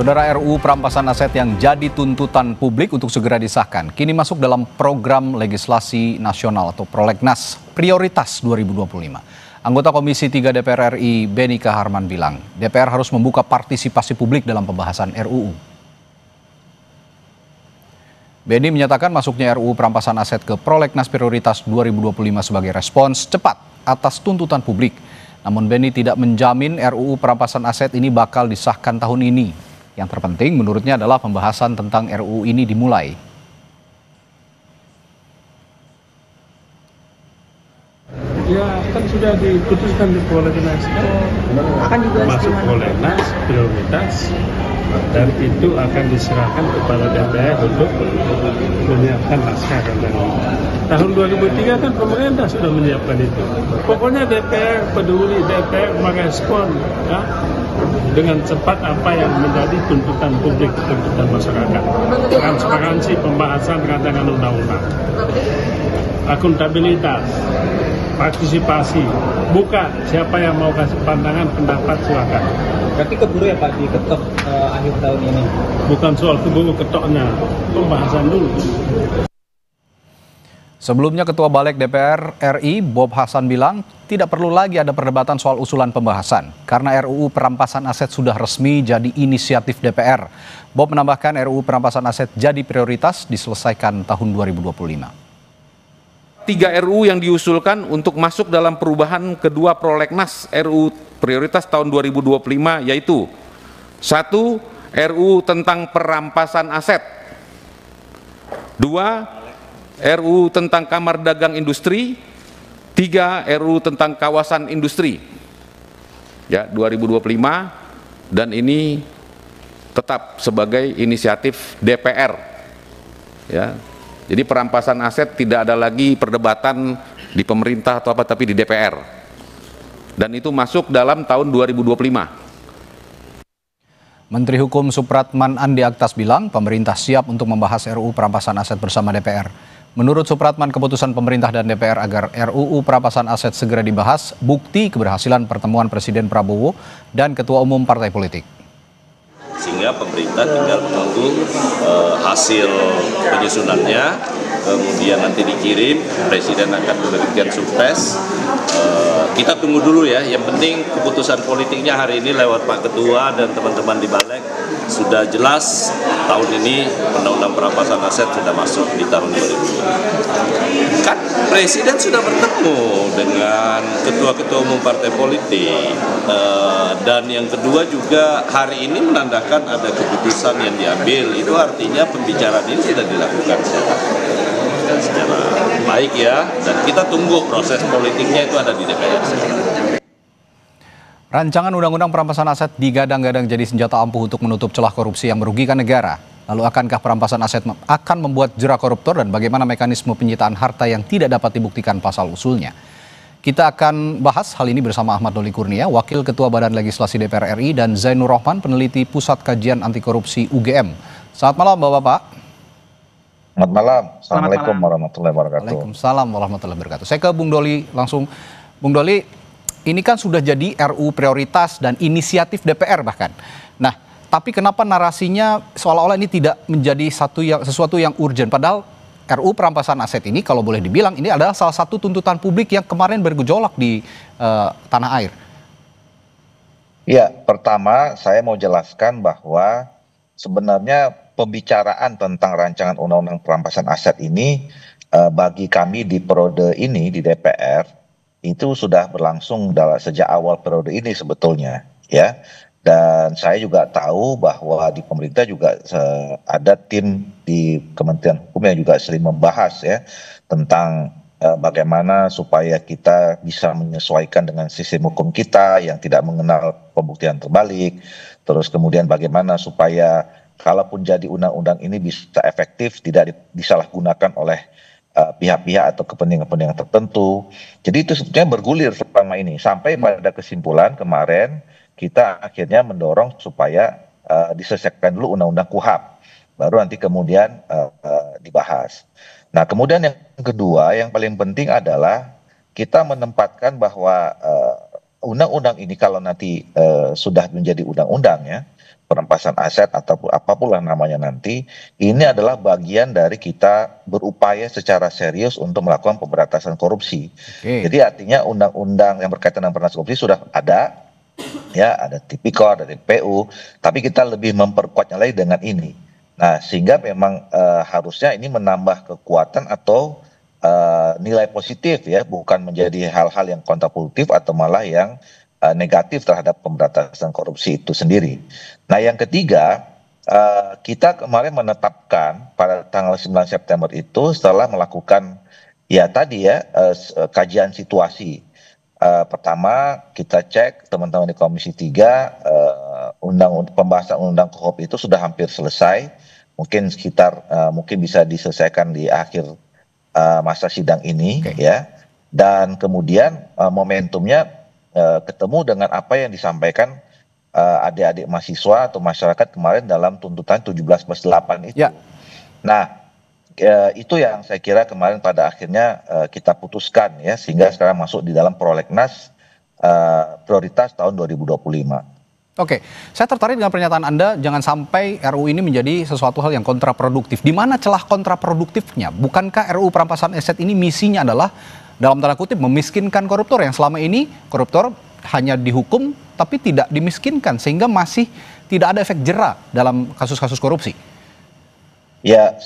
Saudara, RUU Perampasan Aset yang jadi tuntutan publik untuk segera disahkan kini masuk dalam program legislasi nasional atau Prolegnas Prioritas 2025. Anggota Komisi 3 DPR RI Beni Kaharman bilang, DPR harus membuka partisipasi publik dalam pembahasan RUU. Beni menyatakan masuknya RUU Perampasan Aset ke Prolegnas Prioritas 2025 sebagai respons cepat atas tuntutan publik. Namun Beni tidak menjamin RUU Perampasan Aset ini bakal disahkan tahun ini. Yang terpenting menurutnya adalah pembahasan tentang RUU ini dimulai. Ya, kan sudah diputuskan di Prolegnas, akan juga masuk Prolegnas prioritas, dan itu akan diserahkan kepada DPR untuk menyiapkan naskah rancangan. Tahun 2003 kan pemerintah sudah menyiapkan itu. Pokoknya DPR peduli, DPR merespon ya, dengan cepat apa yang menjadi tuntutan publik, tuntutan masyarakat. Transparansi pembahasan rancangan undang-undang, akuntabilitas, partisipasi, buka siapa yang mau kasih pandangan, pendapat, silakan. Berarti keburu ya Pak diketok akhir tahun ini? Bukan soal keburu ketoknya, pembahasan dulu. Sebelumnya Ketua Balik DPR RI Bob Hasan bilang tidak perlu lagi ada perdebatan soal usulan pembahasan karena RUU Perampasan Aset sudah resmi jadi inisiatif DPR. Bob menambahkan RUU Perampasan Aset jadi prioritas diselesaikan tahun 2025. 3 RUU yang diusulkan untuk masuk dalam perubahan kedua Prolegnas RUU Prioritas tahun 2025 yaitu 1. RUU tentang perampasan aset, 2. RUU tentang Kamar Dagang Industri, 3. RUU tentang kawasan industri ya 2025, dan ini tetap sebagai inisiatif DPR ya. Jadi perampasan aset tidak ada lagi perdebatan di pemerintah atau apa, tapi di DPR. Dan itu masuk dalam tahun 2025. Menteri Hukum Supratman Andi Aktas bilang pemerintah siap untuk membahas RUU Perampasan Aset bersama DPR. Menurut Supratman, keputusan pemerintah dan DPR agar RUU Perampasan Aset segera dibahas bukti keberhasilan pertemuan Presiden Prabowo dan Ketua Umum Partai Politik. Sehingga pemerintah tinggal menunggu hasil penyusunannya, kemudian nanti dikirim, Presiden akan memberikan surprise. Kita tunggu dulu ya, yang penting keputusan politiknya hari ini lewat Pak Ketua dan teman-teman di Balik sudah jelas. Tahun ini Undang-Undang Perampasan Aset sudah masuk di tahun 2020. Kan Presiden sudah bertemu dengan ketua-ketua umum partai politik, dan yang kedua juga hari ini menandakan ada keputusan yang diambil. Itu artinya pembicaraan ini sudah dilakukan secara baik ya, dan kita tunggu proses politiknya itu ada di DPR. Rancangan Undang-Undang Perampasan Aset digadang-gadang jadi senjata ampuh untuk menutup celah korupsi yang merugikan negara. Lalu akankah perampasan aset akan membuat jera koruptor dan bagaimana mekanisme penyitaan harta yang tidak dapat dibuktikan pasal usulnya? Kita akan bahas hal ini bersama Ahmad Doli Kurnia, Wakil Ketua Badan Legislasi DPR RI, dan Zainur Rohman, peneliti Pusat Kajian Anti Korupsi UGM. Selamat malam Bapak-Bapak. Selamat malam. Assalamualaikum warahmatullahi wabarakatuh. Waalaikumsalam warahmatullahi wabarakatuh. Saya ke Bung Doli langsung. Bung Doli, ini kan sudah jadi RUU prioritas dan inisiatif DPR bahkan. Nah, tapi kenapa narasinya seolah-olah ini tidak menjadi sesuatu yang urgent? Padahal RUU Perampasan Aset ini kalau boleh dibilang ini adalah salah satu tuntutan publik yang kemarin bergejolak di tanah air. Ya, pertama saya mau jelaskan bahwa sebenarnya pembicaraan tentang rancangan Undang-Undang Perampasan Aset ini bagi kami di periode ini di DPR itu sudah berlangsung sejak awal periode ini sebetulnya ya. Dan saya juga tahu bahwa di pemerintah juga ada tim di Kementerian Hukum yang juga sering membahas ya tentang bagaimana supaya kita bisa menyesuaikan dengan sistem hukum kita yang tidak mengenal pembuktian terbalik. Terus kemudian bagaimana supaya kalaupun jadi undang-undang ini bisa efektif, tidak disalahgunakan oleh pihak-pihak atau kepentingan-kepentingan tertentu. Jadi itu sebetulnya bergulir selama ini sampai pada kesimpulan kemarin kita akhirnya mendorong supaya diselesaikan dulu undang-undang KUHP, baru nanti kemudian dibahas. Nah, kemudian yang kedua yang paling penting adalah kita menempatkan bahwa undang-undang ini kalau nanti sudah menjadi undang-undang ya, perampasan aset atau apapun lah namanya nanti, ini adalah bagian dari kita berupaya secara serius untuk melakukan pemberantasan korupsi. Oke. Jadi artinya undang-undang yang berkaitan dengan pemberantasan korupsi sudah ada, ya ada Tipikor, ada TPU, tapi kita lebih memperkuatnya lagi dengan ini. Nah, sehingga memang harusnya ini menambah kekuatan atau nilai positif ya, bukan menjadi hal-hal yang kontraproduktif atau malah yang negatif terhadap pemberantasan korupsi itu sendiri. Nah, yang ketiga, kita kemarin menetapkan pada tanggal 9 September itu setelah melakukan ya tadi ya kajian situasi. Pertama kita cek teman-teman di Komisi 3 pembahasan undang KOHOP itu sudah hampir selesai, mungkin sekitar mungkin bisa diselesaikan di akhir masa sidang ini. Oke. Ya, dan kemudian momentumnya ketemu dengan apa yang disampaikan adik-adik mahasiswa atau masyarakat kemarin dalam tuntutan 17+8 itu. Ya. Nah, itu yang saya kira kemarin pada akhirnya kita putuskan ya, sehingga sekarang masuk di dalam prolegnas prioritas tahun 2025. Oke, saya tertarik dengan pernyataan Anda, jangan sampai RUU ini menjadi sesuatu hal yang kontraproduktif. Di mana celah kontraproduktifnya? Bukankah RUU perampasan aset ini misinya adalah, dalam tanda kutip, memiskinkan koruptor, yang selama ini koruptor hanya dihukum tapi tidak dimiskinkan, sehingga masih tidak ada efek jera dalam kasus-kasus korupsi? Ya,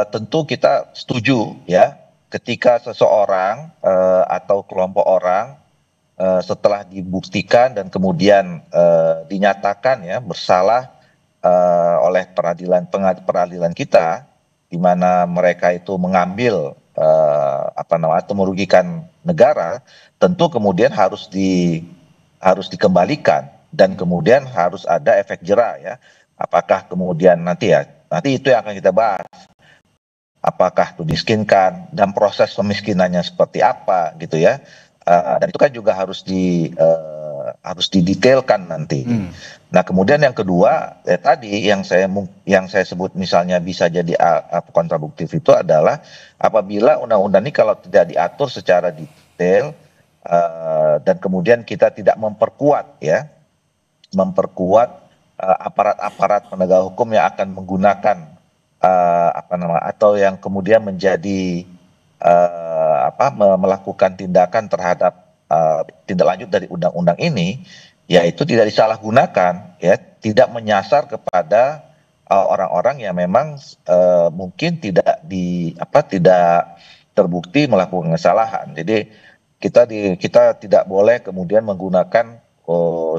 tentu kita setuju ya, ketika seseorang atau kelompok orang setelah dibuktikan dan kemudian dinyatakan ya bersalah oleh peradilan kita, di mana mereka itu mengambil atau merugikan negara, tentu kemudian harus dikembalikan dan kemudian harus ada efek jera ya. Apakah kemudian nanti itu yang akan kita bahas. Apakah itu dimiskinkan dan proses pemiskinannya seperti apa gitu ya. Dan itu kan juga harus didetailkan nanti. Nah, kemudian yang kedua tadi yang saya sebut misalnya bisa jadi kontraproduktif itu adalah apabila undang-undang ini kalau tidak diatur secara detail dan kemudian kita tidak memperkuat aparat-aparat penegak hukum yang akan menggunakan atau yang kemudian menjadi melakukan tindakan terhadap tindak lanjut dari undang-undang ini, yaitu tidak disalahgunakan ya, tidak menyasar kepada orang-orang yang memang mungkin tidak terbukti melakukan kesalahan. Jadi kita tidak boleh kemudian menggunakan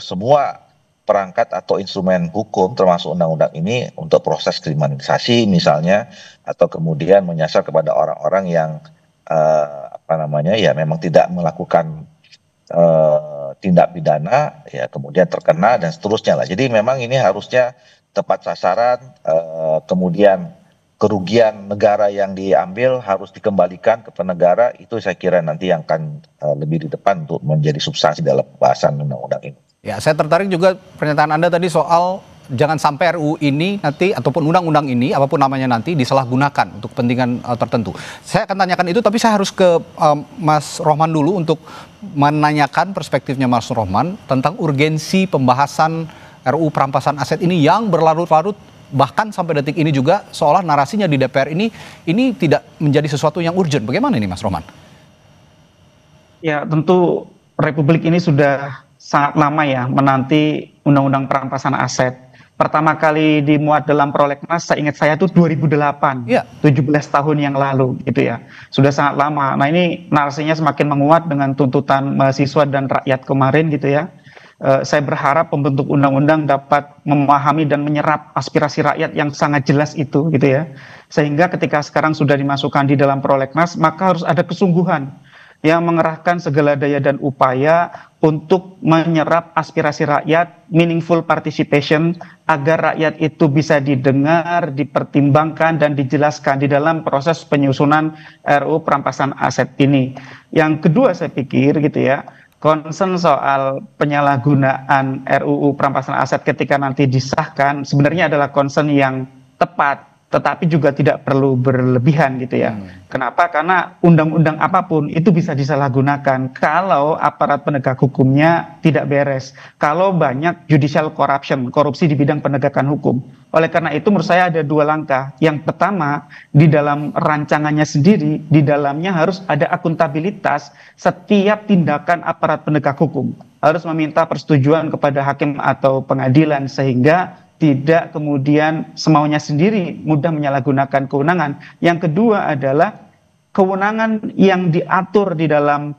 semua perangkat atau instrumen hukum termasuk undang-undang ini untuk proses kriminalisasi misalnya, atau kemudian menyasar kepada orang-orang yang memang tidak melakukan tindak pidana ya, kemudian terkena dan seterusnya lah. Jadi memang ini harusnya tepat sasaran, kemudian kerugian negara yang diambil harus dikembalikan ke negara. Itu saya kira nanti yang akan lebih di depan untuk menjadi substansi dalam pembahasan undang-undang ini. Ya, saya tertarik juga pernyataan Anda tadi soal jangan sampai RUU ini nanti ataupun undang-undang ini apapun namanya nanti disalahgunakan untuk kepentingan tertentu. Saya akan tanyakan itu, tapi saya harus ke Mas Rohman dulu untuk menanyakan perspektifnya Mas Rohman tentang urgensi pembahasan RUU perampasan aset ini yang berlarut-larut, bahkan sampai detik ini juga seolah narasinya di DPR ini tidak menjadi sesuatu yang urgent. Bagaimana ini Mas Rohman? Ya, tentu Republik ini sudah sangat lama ya menanti undang-undang perampasan aset. Pertama kali dimuat dalam prolegnas, saya ingat saya itu 2008, ya. 17 tahun yang lalu gitu ya. Sudah sangat lama. Nah, ini narasinya semakin menguat dengan tuntutan mahasiswa dan rakyat kemarin gitu ya. Saya berharap pembentuk undang-undang dapat memahami dan menyerap aspirasi rakyat yang sangat jelas itu gitu ya. Sehingga ketika sekarang sudah dimasukkan di dalam prolegnas, maka harus ada kesungguhan yang mengerahkan segala daya dan upaya untuk menyerap aspirasi rakyat, meaningful participation, agar rakyat itu bisa didengar, dipertimbangkan, dan dijelaskan di dalam proses penyusunan RUU perampasan aset ini. Yang kedua saya pikir gitu ya, concern soal penyalahgunaan RUU perampasan aset ketika nanti disahkan sebenarnya adalah concern yang tepat tetapi juga tidak perlu berlebihan gitu ya. Kenapa? Karena undang-undang apapun itu bisa disalahgunakan kalau aparat penegak hukumnya tidak beres, kalau banyak judicial corruption, korupsi di bidang penegakan hukum. Oleh karena itu menurut saya ada dua langkah. Yang pertama, di dalam rancangannya sendiri, di dalamnya harus ada akuntabilitas setiap tindakan aparat penegak hukum. Harus meminta persetujuan kepada hakim atau pengadilan sehingga tidak kemudian semaunya sendiri mudah menyalahgunakan kewenangan. Yang kedua adalah kewenangan yang diatur di dalam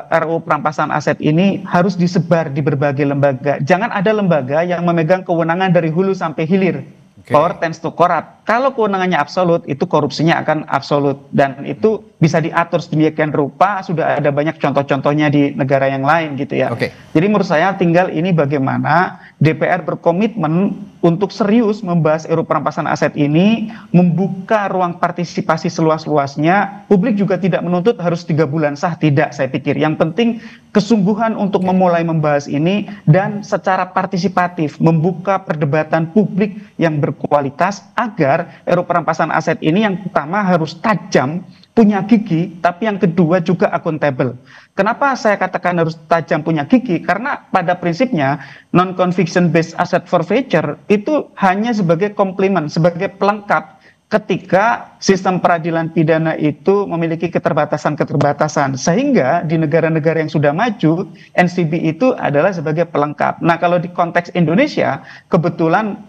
RUU perampasan aset ini harus disebar di berbagai lembaga. Jangan ada lembaga yang memegang kewenangan dari hulu sampai hilir. Power tends to corrupt. Kalau kewenangannya absolut, itu korupsinya akan absolut. Dan itu bisa diatur sedemikian rupa, sudah ada banyak contoh-contohnya di negara yang lain gitu ya. Jadi menurut saya tinggal ini bagaimana DPR berkomitmen untuk serius membahas RUU perampasan aset ini, membuka ruang partisipasi seluas-luasnya. Publik juga tidak menuntut harus 3 bulan sah, tidak saya pikir. Yang penting kesungguhan untuk memulai membahas ini dan secara partisipatif membuka perdebatan publik yang berkualitas agar RUU perampasan aset ini yang pertama harus tajam, punya gigi, tapi yang kedua juga akuntabel. Kenapa saya katakan harus tajam, punya gigi? Karena pada prinsipnya non-conviction based asset forfeiture itu hanya sebagai komplement, sebagai pelengkap ketika sistem peradilan pidana itu memiliki keterbatasan-keterbatasan. Sehingga di negara-negara yang sudah maju, NCB itu adalah sebagai pelengkap. Nah, kalau di konteks Indonesia, kebetulan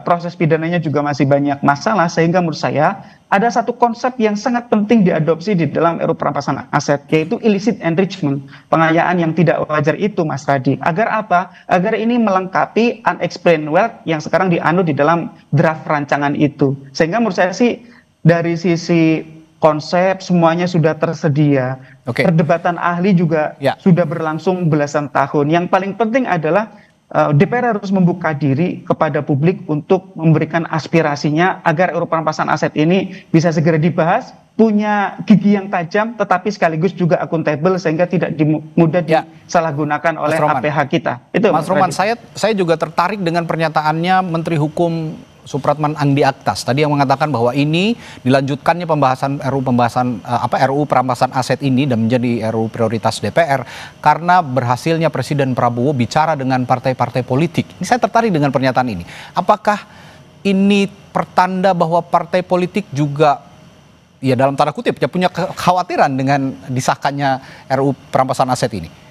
proses pidananya juga masih banyak masalah, sehingga menurut saya ada satu konsep yang sangat penting diadopsi di dalam RUU perampasan aset, yaitu illicit enrichment, pengayaan yang tidak wajar itu, Mas Radi. Agar apa? Agar ini melengkapi unexplained wealth yang sekarang dianut di dalam draft rancangan itu. Sehingga menurut saya sih dari sisi konsep semuanya sudah tersedia. Perdebatan ahli juga sudah berlangsung belasan tahun. Yang paling penting adalah DPR harus membuka diri kepada publik untuk memberikan aspirasinya agar RUU perampasan aset ini bisa segera dibahas, punya gigi yang tajam, tetapi sekaligus juga akuntabel sehingga tidak mudah disalahgunakan oleh APH kita. Itu Mas Roman, saya juga tertarik dengan pernyataannya Menteri Hukum Supratman Andi Aktas tadi yang mengatakan bahwa ini dilanjutkannya RUU perampasan aset ini dan menjadi RUU prioritas DPR karena berhasilnya Presiden Prabowo bicara dengan partai-partai politik. Ini saya tertarik dengan pernyataan ini. Apakah ini pertanda bahwa partai politik juga ya dalam tanda kutip ya punya kekhawatiran dengan disahkannya RUU perampasan aset ini?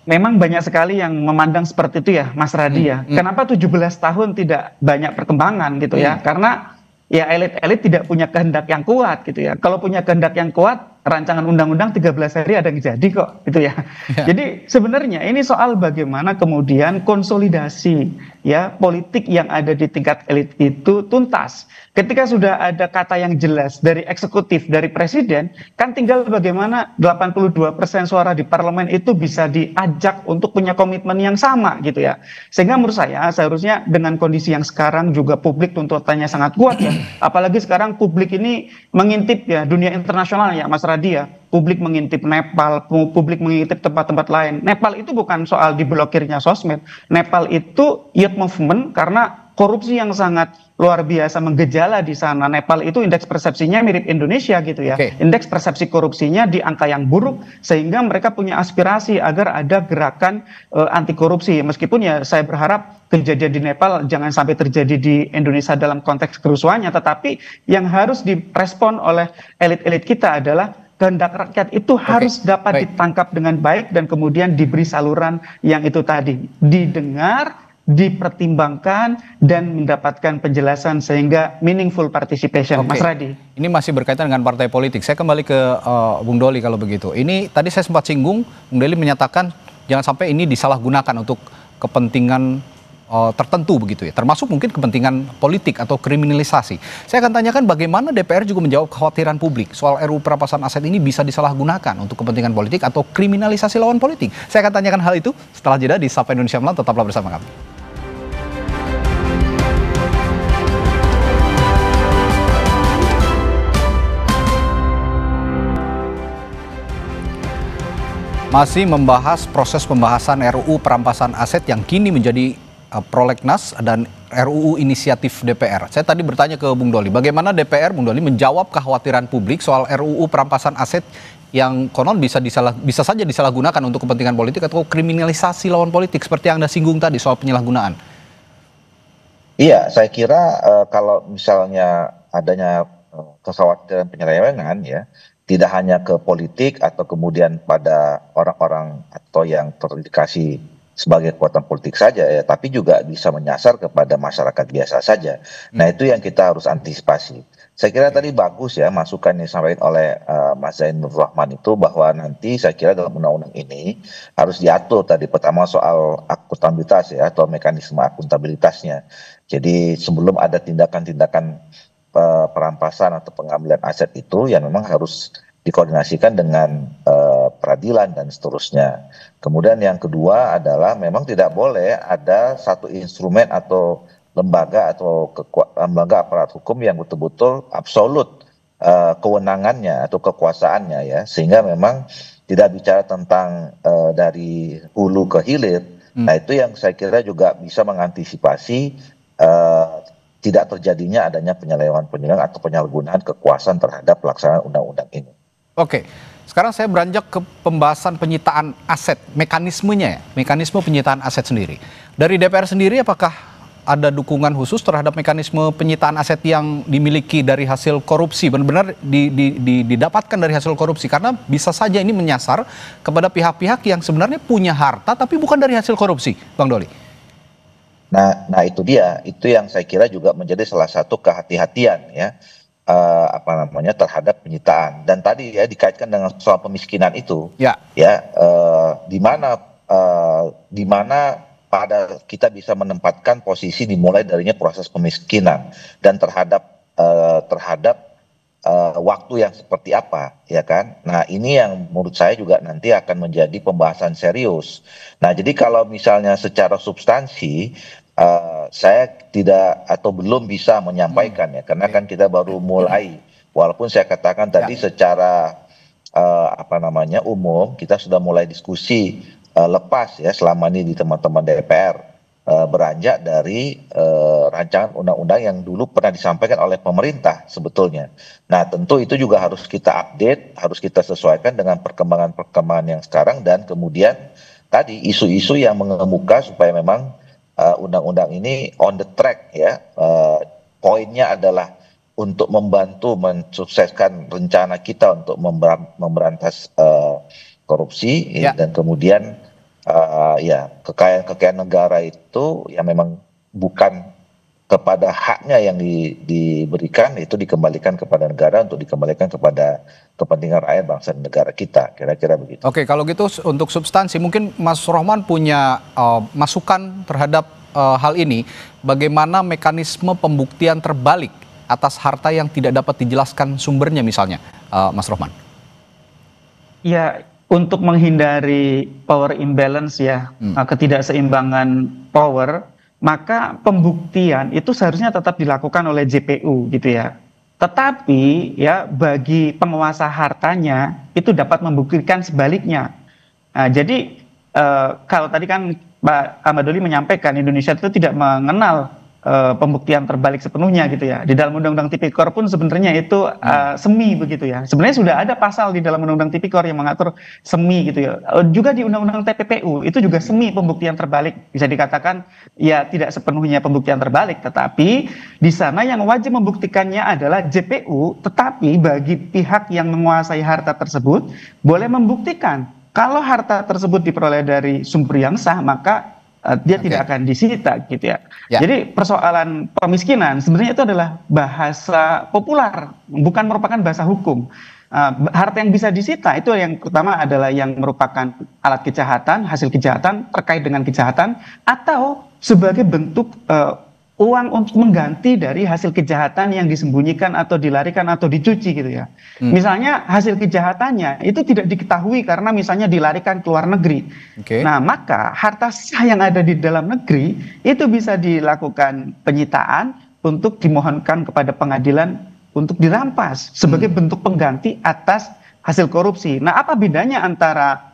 Memang banyak sekali yang memandang seperti itu ya, Mas Radi ya. Kenapa 17 tahun tidak banyak perkembangan gitu ya? Karena ya elit-elit tidak punya kehendak yang kuat gitu ya. Kalau punya kehendak yang kuat, rancangan undang-undang 13 hari ada yang jadi kok gitu ya. Jadi sebenarnya ini soal bagaimana kemudian konsolidasi ya politik yang ada di tingkat elit itu tuntas. Ketika sudah ada kata yang jelas dari eksekutif, dari presiden, kan tinggal bagaimana 82% suara di parlemen itu bisa diajak untuk punya komitmen yang sama gitu ya. Sehingga menurut saya seharusnya dengan kondisi yang sekarang juga publik tuntutannya sangat kuat ya. Apalagi sekarang publik ini mengintip ya dunia internasional ya Mas Radi ya. Publik mengintip Nepal, publik mengintip tempat-tempat lain. Nepal itu bukan soal diblokirnya sosmed. Nepal itu youth movement karena korupsi yang sangat luar biasa menggejala di sana. Nepal itu indeks persepsinya mirip Indonesia gitu ya. Indeks persepsi korupsinya di angka yang buruk sehingga mereka punya aspirasi agar ada gerakan anti korupsi. Meskipun ya saya berharap kejadian di Nepal jangan sampai terjadi di Indonesia dalam konteks kerusuhannya, tetapi yang harus direspon oleh elit-elit kita adalah kehendak rakyat itu harus dapat ditangkap dengan baik dan kemudian diberi saluran yang itu tadi, didengar, dipertimbangkan dan mendapatkan penjelasan sehingga meaningful participation. Mas Radi. Ini masih berkaitan dengan partai politik. Saya kembali ke Bung Doli kalau begitu. Ini tadi saya sempat singgung, Bung Doli menyatakan jangan sampai ini disalahgunakan untuk kepentingan tertentu begitu ya, termasuk mungkin kepentingan politik atau kriminalisasi. Saya akan tanyakan bagaimana DPR juga menjawab kekhawatiran publik soal RUU perampasan aset ini bisa disalahgunakan untuk kepentingan politik atau kriminalisasi lawan politik. Saya akan tanyakan hal itu setelah jeda di Sapa Indonesia Malam. Tetaplah bersama kami. Masih membahas proses pembahasan RUU perampasan aset yang kini menjadi prolegnas dan RUU inisiatif DPR. Saya tadi bertanya ke Bung Doli, bagaimana DPR, Bung Doli, menjawab kekhawatiran publik soal RUU perampasan aset yang konon bisa saja disalahgunakan untuk kepentingan politik atau kriminalisasi lawan politik seperti yang Anda singgung tadi soal penyalahgunaan. Iya, saya kira kalau misalnya adanya kekhawatiran penyelewengan ya, tidak hanya ke politik atau kemudian pada orang-orang atau yang terindikasi sebagai kekuatan politik saja ya, tapi juga bisa menyasar kepada masyarakat biasa saja. Nah, itu yang kita harus antisipasi. Saya kira tadi bagus ya masukan yang disampaikan oleh Mas Zainur Rahman itu, bahwa nanti saya kira dalam undang-undang ini harus diatur tadi pertama soal akuntabilitas ya, atau mekanisme akuntabilitasnya. Jadi sebelum ada tindakan-tindakan perampasan atau pengambilan aset itu yang memang harus dikoordinasikan dengan peradilan dan seterusnya. Kemudian yang kedua adalah memang tidak boleh ada satu instrumen atau lembaga atau lembaga aparat hukum yang betul-betul absolut kewenangannya atau kekuasaannya ya, sehingga memang tidak bicara tentang dari hulu ke hilir. Nah, itu yang saya kira juga bisa mengantisipasi tidak terjadinya adanya penyelewengan atau penyalahgunaan kekuasaan terhadap pelaksanaan undang-undang ini. Oke, sekarang saya beranjak ke pembahasan penyitaan aset, mekanismenya ya, mekanisme penyitaan aset sendiri. Dari DPR sendiri apakah ada dukungan khusus terhadap mekanisme penyitaan aset yang dimiliki dari hasil korupsi, benar-benar didapatkan dari hasil korupsi? Karena bisa saja ini menyasar kepada pihak-pihak yang sebenarnya punya harta tapi bukan dari hasil korupsi, Bang Doli. Nah itu dia, itu yang saya kira juga menjadi salah satu kehati-hatian ya, terhadap penyitaan. Dan tadi ya dikaitkan dengan soal pemiskinan itu, di mana pada kita bisa menempatkan posisi dimulai darinya proses pemiskinan dan terhadap waktu yang seperti apa, ya kan? Nah, ini yang menurut saya juga nanti akan menjadi pembahasan serius. Nah, jadi kalau misalnya secara substansi saya tidak atau belum bisa menyampaikan ya, karena kan kita baru mulai. Walaupun saya katakan tadi secara umum kita sudah mulai diskusi lepas ya selama ini di teman-teman DPR, beranjak dari rancangan undang-undang yang dulu pernah disampaikan oleh pemerintah sebetulnya. Nah, tentu itu juga harus kita update, harus kita sesuaikan dengan perkembangan-perkembangan yang sekarang, dan kemudian tadi isu-isu yang mengemuka supaya memang undang-undang ini on the track ya. Poinnya adalah untuk membantu mensukseskan rencana kita untuk memberantas korupsi dan kemudian kekayaan negara itu yang memang bukan kepada haknya yang diberikan, itu dikembalikan kepada negara untuk dikembalikan kepada kepentingan rakyat bangsa dan negara kita, kira-kira begitu. Oke, kalau gitu untuk substansi mungkin Mas Rohman punya masukan terhadap hal ini, bagaimana mekanisme pembuktian terbalik atas harta yang tidak dapat dijelaskan sumbernya misalnya, Mas Rohman? Ya, untuk menghindari power imbalance ya, ketidakseimbangan power, maka pembuktian itu seharusnya tetap dilakukan oleh JPU gitu ya. Tetapi ya bagi penguasa hartanya itu dapat membuktikan sebaliknya. Nah, jadi kalau tadi kan Pak Ahmad Doli menyampaikan Indonesia itu tidak mengenal pembuktian terbalik sepenuhnya gitu ya. Di dalam Undang-Undang Tipikor pun sebenarnya itu semi begitu ya. Sebenarnya sudah ada pasal di dalam Undang-Undang Tipikor yang mengatur semi gitu ya. Juga di Undang-Undang TPPU itu juga semi pembuktian terbalik. Bisa dikatakan ya tidak sepenuhnya pembuktian terbalik, tetapi di sana yang wajib membuktikannya adalah JPU, tetapi bagi pihak yang menguasai harta tersebut boleh membuktikan kalau harta tersebut diperoleh dari sumber yang sah, maka dia tidak akan disita gitu ya. Jadi persoalan pemiskinan sebenarnya itu adalah bahasa populer, bukan merupakan bahasa hukum. Harta yang bisa disita itu yang pertama adalah yang merupakan alat kejahatan, hasil kejahatan terkait dengan kejahatan, atau sebagai bentuk uang untuk mengganti dari hasil kejahatan yang disembunyikan atau dilarikan atau dicuci gitu ya. Misalnya hasil kejahatannya itu tidak diketahui karena misalnya dilarikan ke luar negeri. Nah, maka harta sah yang ada di dalam negeri itu bisa dilakukan penyitaan untuk dimohonkan kepada pengadilan untuk dirampas sebagai bentuk pengganti atas hasil korupsi. Nah, apa bedanya antara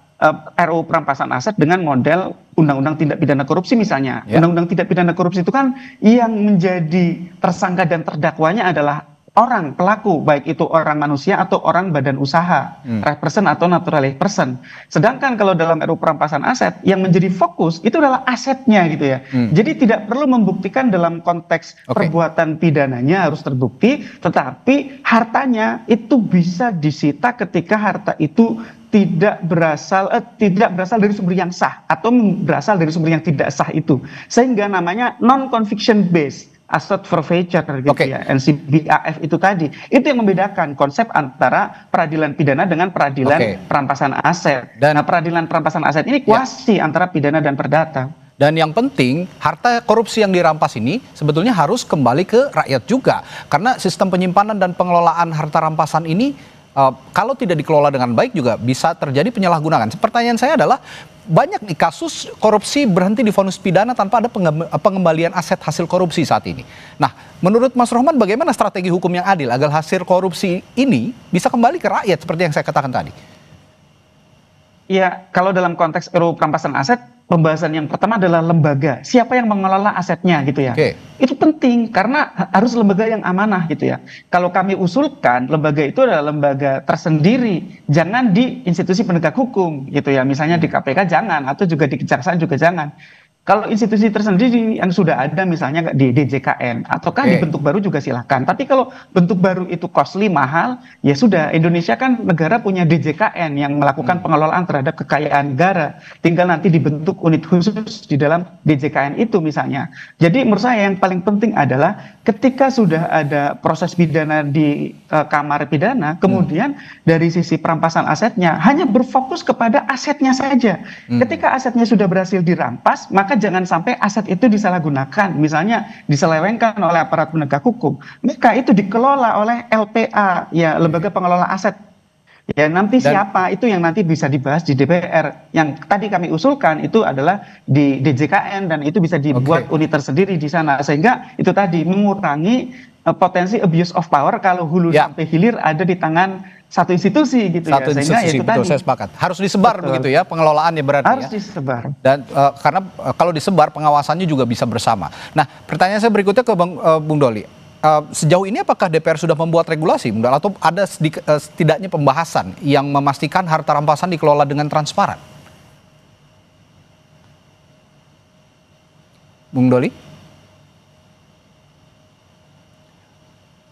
RUU perampasan aset dengan model undang-undang tindak pidana korupsi misalnya. Undang-undang tindak pidana korupsi itu kan yang menjadi tersangka dan terdakwanya adalah orang pelaku, baik itu orang manusia atau orang badan usaha, right person atau naturalized person. Sedangkan kalau dalam RUU perampasan aset yang menjadi fokus itu adalah asetnya gitu ya. Jadi tidak perlu membuktikan dalam konteks perbuatan pidananya harus terbukti, tetapi hartanya itu bisa disita ketika harta itu tidak berasal dari sumber yang sah atau berasal dari sumber yang tidak sah itu. Sehingga namanya non conviction based asset forfeiture gitu ya, NCBAF itu tadi. Itu yang membedakan konsep antara peradilan pidana dengan peradilan perampasan aset. Dan peradilan perampasan aset ini kuasi antara pidana dan perdata. Dan yang penting, harta korupsi yang dirampas ini sebetulnya harus kembali ke rakyat juga. Karena sistem penyimpanan dan pengelolaan harta rampasan ini kalau tidak dikelola dengan baik juga bisa terjadi penyalahgunaan. Pertanyaan saya adalah, banyak nih kasus korupsi berhenti di vonis pidana tanpa ada pengembalian aset hasil korupsi saat ini. Nah, menurut Mas Rohman bagaimana strategi hukum yang adil agar hasil korupsi ini bisa kembali ke rakyat seperti yang saya katakan tadi? Ya, kalau dalam konteks RUU perampasan aset, pembahasan yang pertama adalah lembaga. Siapa yang mengelola asetnya gitu ya. Itu penting karena harus lembaga yang amanah gitu ya. Kalau kami usulkan lembaga itu adalah lembaga tersendiri, jangan di institusi penegak hukum gitu ya. Misalnya di KPK jangan, atau juga di Kejaksaan juga jangan. Kalau institusi tersendiri yang sudah ada misalnya di DJKN ataukah dibentuk baru juga silahkan. Tapi kalau bentuk baru itu costly, mahal, ya sudah, Indonesia kan negara punya DJKN yang melakukan pengelolaan terhadap kekayaan negara. Tinggal nanti dibentuk unit khusus di dalam DJKN itu misalnya. Jadi menurut saya yang paling penting adalah ketika sudah ada proses pidana di kamar pidana, kemudian dari sisi perampasan asetnya hanya berfokus kepada asetnya saja. Ketika asetnya sudah berhasil dirampas, maka jangan sampai aset itu disalahgunakan, misalnya diselewengkan oleh aparat penegak hukum. Maka itu dikelola oleh LPA, ya, lembaga pengelola aset. Ya, nanti siapa itu yang nanti bisa dibahas di DPR. Yang tadi kami usulkan itu adalah di DJKN dan itu bisa dibuat unit tersendiri di sana, sehingga itu tadi mengurangi potensi abuse of power kalau hulu sampai hilir ada di tangan satu institusi gitu ya. Sehingga institusi, itu betul, tadi saya sepakat. Harus disebar begitu ya pengelolaannya berarti harus disebar. Dan karena kalau disebar pengawasannya juga bisa bersama. Nah, pertanyaan saya berikutnya ke Bung Doli. Sejauh ini apakah DPR sudah membuat regulasi atau ada setidaknya pembahasan yang memastikan harta rampasan dikelola dengan transparan? Bung Doli?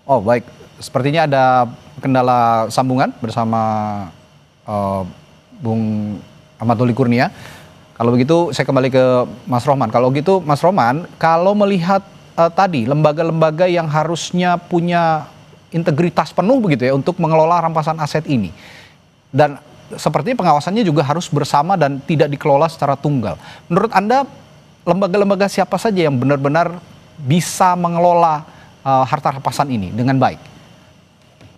Oh, baik. Sepertinya ada kendala sambungan bersama Bung Ahmad Doli Kurnia. Kalau begitu saya kembali ke Mas Rohman. Kalau gitu Mas Rohman, kalau melihat tadi lembaga-lembaga yang harusnya punya integritas penuh begitu ya untuk mengelola rampasan aset ini, dan sepertinya pengawasannya juga harus bersama dan tidak dikelola secara tunggal. Menurut Anda lembaga-lembaga siapa saja yang benar-benar bisa mengelola harta rampasan ini dengan baik?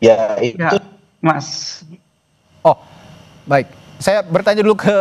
Ya, itu Mas. Oh, baik. Saya bertanya dulu ke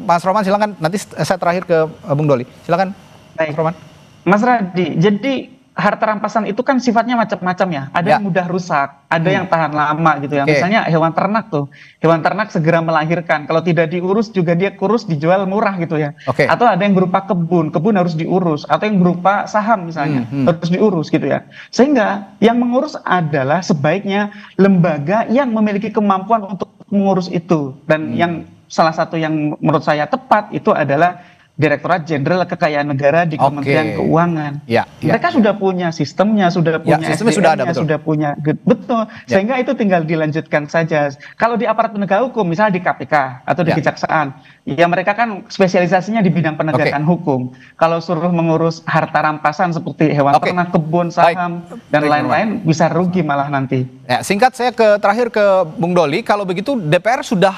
Mas Rohman, silakan. Nanti saya terakhir ke Bung Doli. Silakan, Mas Rohman. Mas Radi, jadi harta rampasan itu kan sifatnya macam-macam ya. Ada yang mudah rusak, ada yang tahan lama gitu ya. Misalnya hewan ternak tuh. Hewan ternak segera melahirkan. Kalau tidak diurus juga dia kurus, dijual murah gitu ya. Atau ada yang berupa kebun harus diurus. Atau yang berupa saham misalnya, harus diurus gitu ya. Sehingga yang mengurus adalah sebaiknya lembaga yang memiliki kemampuan untuk mengurus itu. Dan yang salah satu yang menurut saya tepat itu adalah Direktorat Jenderal Kekayaan Negara di Kementerian Keuangan. Mereka sudah punya sistemnya, sudah punya SDM-nya, sudah punya betul. Sehingga itu tinggal dilanjutkan saja. Kalau di aparat penegak hukum, misalnya di KPK atau di Kejaksaan, ya mereka kan spesialisasinya di bidang penegakan hukum. Kalau suruh mengurus harta rampasan seperti hewan ternak, kebun, saham, dan lain-lain, bisa rugi malah nanti. Ya, singkat saya terakhir ke Bung Doli. Kalau begitu DPR sudah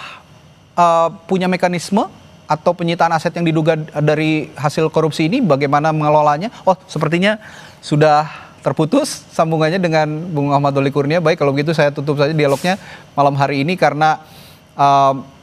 punya mekanisme atau penyitaan aset yang diduga dari hasil korupsi ini, bagaimana mengelolanya? Oh, sepertinya sudah terputus sambungannya dengan Bung Ahmad Doli Kurnia. Baik, kalau begitu saya tutup saja dialognya malam hari ini karena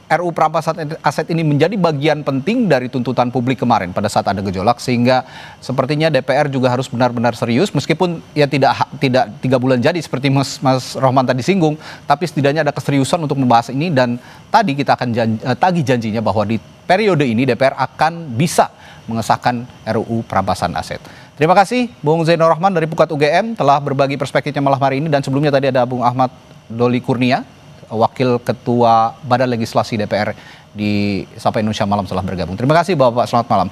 RUU perampasan aset ini menjadi bagian penting dari tuntutan publik kemarin pada saat ada gejolak, sehingga sepertinya DPR juga harus benar-benar serius, meskipun ya tidak 3 bulan jadi seperti Mas Rohman tadi singgung, tapi setidaknya ada keseriusan untuk membahas ini. Dan tadi kita akan tagih janjinya bahwa di periode ini DPR akan bisa mengesahkan RUU perampasan aset. Terima kasih Bung Zainur Rahman dari Pukat UGM telah berbagi perspektifnya malam hari ini, dan sebelumnya tadi ada Bung Ahmad Doli Kurnia, Wakil Ketua Badan Legislasi DPR di Sapa Indonesia Malam telah bergabung. Terima kasih Bapak, selamat malam.